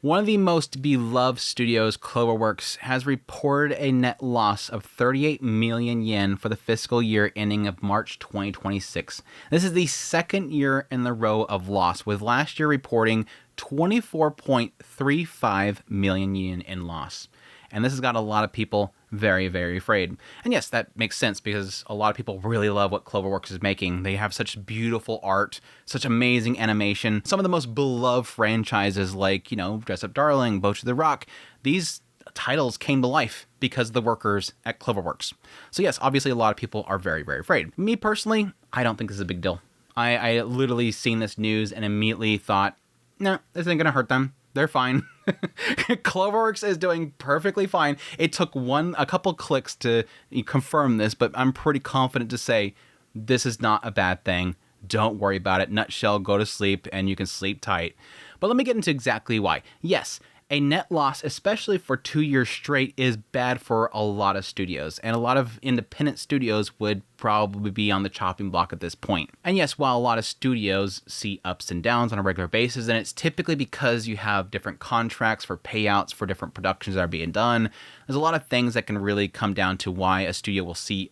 One of the most beloved studios, CloverWorks, has reported a net loss of 38 million yen for the fiscal year ending of March 2026. This is the second year in a row of loss, with last year reporting 24.35 million yen in loss. And this has got a lot of people very, very afraid. And yes, that makes sense because a lot of people really love what CloverWorks is making. They have such beautiful art, such amazing animation, some of the most beloved franchises like, Dress Up Darling, Boat to the Rock. These titles came to life because of the workers at CloverWorks. So yes, obviously a lot of people are very, very afraid. Me personally, I don't think this is a big deal. I literally seen this news and immediately thought, no, this ain't gonna hurt them. They're fine. CloverWorks is doing perfectly fine. It took a couple clicks to confirm this, but I'm pretty confident to say this is not a bad thing. Don't worry about it. Nutshell, go to sleep and you can sleep tight. But let me get into exactly why. Yes, a net loss, especially for 2 years straight, is bad for a lot of studios, and a lot of independent studios would probably be on the chopping block at this point. And yes, while a lot of studios see ups and downs on a regular basis, and it's typically because you have different contracts for payouts for different productions that are being done, there's a lot of things that can really come down to why a studio will see,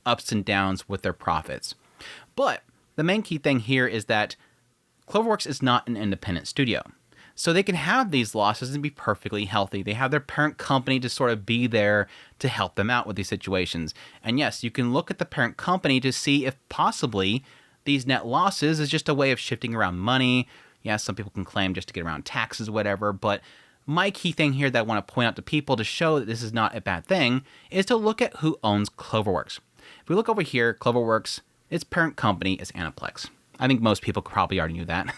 ups and downs with their profits. But the main key thing here is that CloverWorks is not an independent studio. So they can have these losses and be perfectly healthy. They have their parent company to sort of be there to help them out with these situations. And yes, you can look at the parent company to see if possibly these net losses is just a way of shifting around money. Yes, some people can claim just to get around taxes, whatever. But my key thing here that I want to point out to people to show that this is not a bad thing is to look at who owns CloverWorks. If we look over here, CloverWorks, its parent company is Aniplex. I think most people probably already knew that.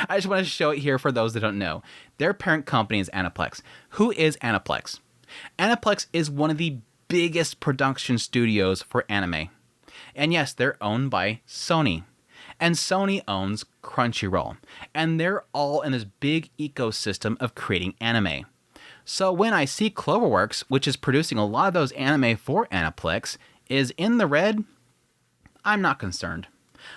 I just want to show it here for those that don't know. Their parent company is Aniplex. Who is Aniplex? Aniplex is one of the biggest production studios for anime. And yes, they're owned by Sony. And Sony owns Crunchyroll. And they're all in this big ecosystem of creating anime. So when I see CloverWorks, which is producing a lot of those anime for Aniplex, is in the red, I'm not concerned.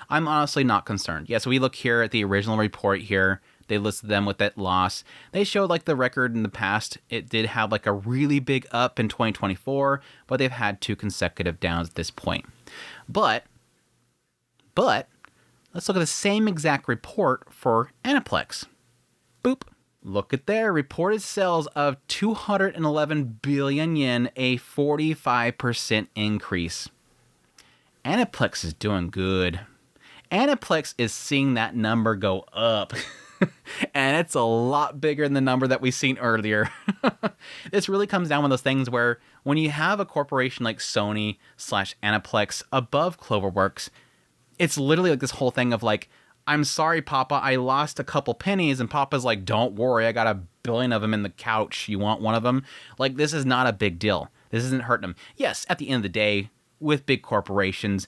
I'm honestly not concerned. Yes, we look here at the original report here. They listed them with that loss. They showed the record in the past. It did have a really big up in 2024, but they've had 2 consecutive downs at this point. But let's look at the same exact report for Aniplex. Boop. Look at their reported sales of 211 billion yen, a 45% increase. Aniplex is doing good. Aniplex is seeing that number go up. And it's a lot bigger than the number that we've seen earlier. This really comes down to those things where when you have a corporation like Sony/Aniplex above CloverWorks, it's literally this whole thing of I'm sorry, Papa, I lost a couple pennies, and Papa's like, don't worry, I got a billion of them in the couch. You want one of them? This is not a big deal. This isn't hurting them. Yes, at the end of the day, with big corporations,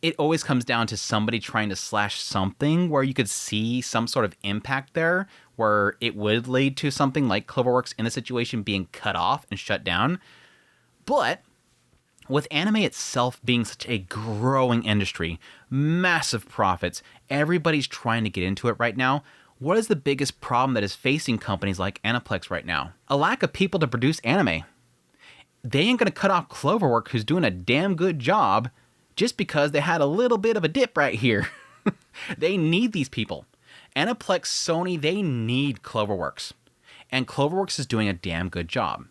it always comes down to somebody trying to slash something where you could see some sort of impact there, where it would lead to something like CloverWorks in a situation being cut off and shut down. But with anime itself being such a growing industry, massive profits, everybody's trying to get into it right now. What is the biggest problem that is facing companies like Aniplex right now? A lack of people to produce anime. They ain't going to cut off CloverWorks, who's doing a damn good job, just because they had a little bit of a dip right here. They need these people. Aniplex, Sony, they need CloverWorks. And CloverWorks is doing a damn good job.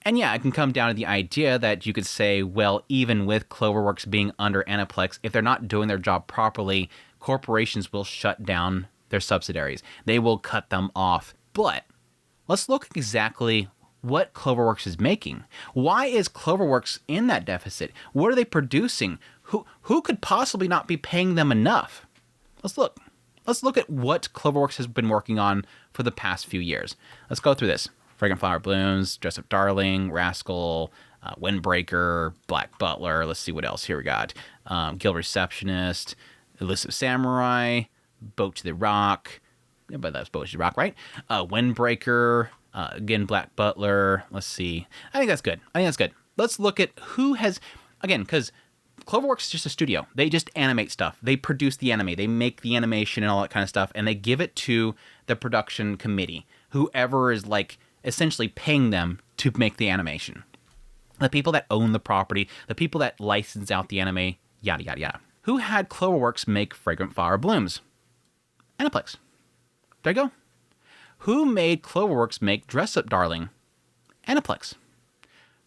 And yeah, it can come down to the idea that you could say, well, even with CloverWorks being under Aniplex, if they're not doing their job properly, corporations will shut down their subsidiaries. They will cut them off. But let's look exactly what CloverWorks is making. Why is CloverWorks in that deficit? What are they producing? Who could possibly not be paying them enough? Let's look. Let's look at what CloverWorks has been working on for the past few years. Let's go through this. Fragrant Flower Blooms, Dress Up Darling, Rascal, Windbreaker, Black Butler. Let's see what else here we got. Guild Receptionist, Elusive Samurai, Boat to the Rock. Yeah, but that's Boat to the Rock, right? Windbreaker, again, Black Butler. Let's see. I think that's good. Let's look at who has, again, because CloverWorks is just a studio. They just animate stuff. They produce the anime. They make the animation and all that kind of stuff, and they give it to the production committee whoever is like essentially paying them to make the animation. The people that own the property, the people that license out the anime, yada, yada, yada. Who had CloverWorks make Fragrant Flower Blooms? Aniplex. There you go. Who made CloverWorks make Dress Up Darling? Aniplex.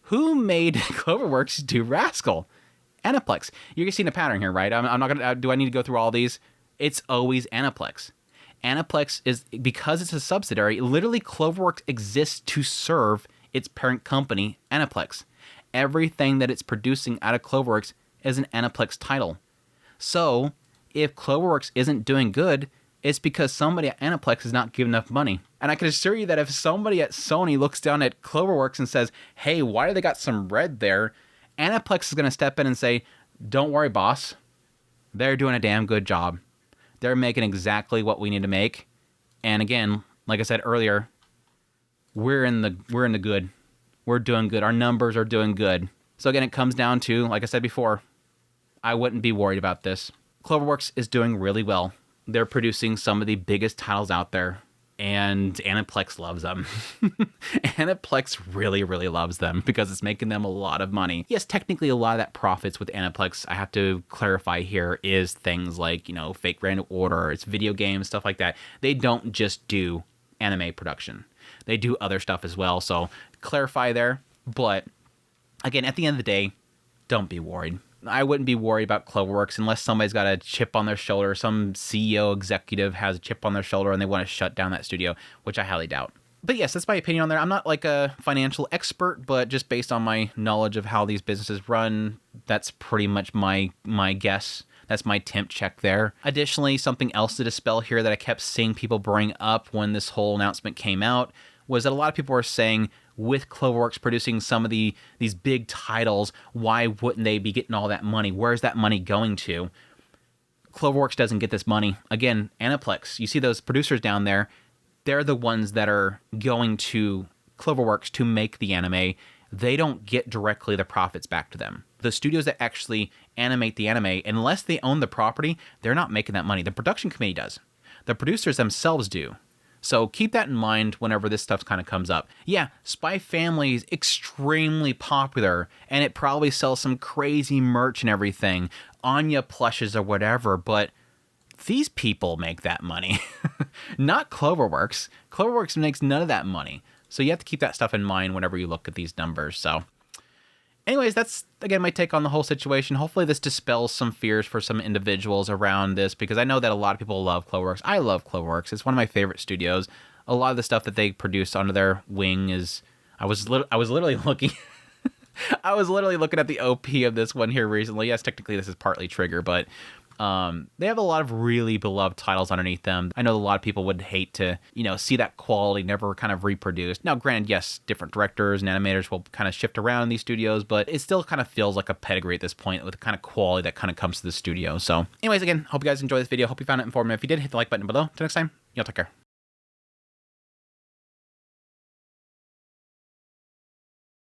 Who made CloverWorks do Rascal? Aniplex. You're seeing a pattern here, right? I'm not gonna. Do I need to go through all these? It's always Aniplex. Aniplex is, because it's a subsidiary, literally CloverWorks exists to serve its parent company, Aniplex. Everything that it's producing out of CloverWorks is an Aniplex title. So if CloverWorks isn't doing good, it's because somebody at Aniplex is not giving enough money. And I can assure you that if somebody at Sony looks down at CloverWorks and says, hey, why do they got some red there? Aniplex is going to step in and say, don't worry, boss. They're doing a damn good job. They're making exactly what we need to make. And again, like I said earlier, we're in the good. We're doing good. Our numbers are doing good. So again, it comes down to, like I said before, I wouldn't be worried about this. CloverWorks is doing really well. They're producing some of the biggest titles out there, and Aniplex loves them. Aniplex really, really loves them because it's making them a lot of money. Yes, technically a lot of that profits with Aniplex, I have to clarify here, is things like, you know, fake random order, it's video games, stuff like that. They don't just do anime production. They do other stuff as well, so clarify there. But again, at the end of the day, don't be worried. I wouldn't be worried about CloverWorks unless somebody's got a chip on their shoulder, some CEO executive has a chip on their shoulder and they want to shut down that studio, which I highly doubt. But yes, that's my opinion on there. I'm not like a financial expert, but just based on my knowledge of how these businesses run, that's pretty much my guess. That's my temp check there. Additionally, something else to dispel here that I kept seeing people bring up when this whole announcement came out was that a lot of people were saying, with CloverWorks producing some of these big titles, why wouldn't they be getting all that money? Where's that money going to? CloverWorks doesn't get this money. Again, Aniplex, you see those producers down there, they're the ones that are going to CloverWorks to make the anime. They don't get directly the profits back to them. The studios that actually animate the anime, unless they own the property, they're not making that money. The production committee does. The producers themselves do. So keep that in mind whenever this stuff kind of comes up. Yeah, Spy Family is extremely popular, and it probably sells some crazy merch and everything, Anya plushes or whatever, but these people make that money, not CloverWorks. CloverWorks makes none of that money. So you have to keep that stuff in mind whenever you look at these numbers. So anyways, that's, again, my take on the whole situation. Hopefully this dispels some fears for some individuals around this, because I know that a lot of people love CloverWorks. I love CloverWorks. It's one of my favorite studios. A lot of the stuff that they produce under their wing is... I was literally looking... I was literally looking at the OP of this one here recently. Yes, technically this is partly Trigger, but they have a lot of really beloved titles underneath them. I know a lot of people would hate to, you know, see that quality never kind of reproduced. Now, granted, yes, different directors and animators will kind of shift around in these studios, but it still kind of feels like a pedigree at this point with the kind of quality that kind of comes to the studio. So anyways, again, hope you guys enjoyed this video. Hope you found it informative. If you did, hit the like button below. Till next time, y'all take care.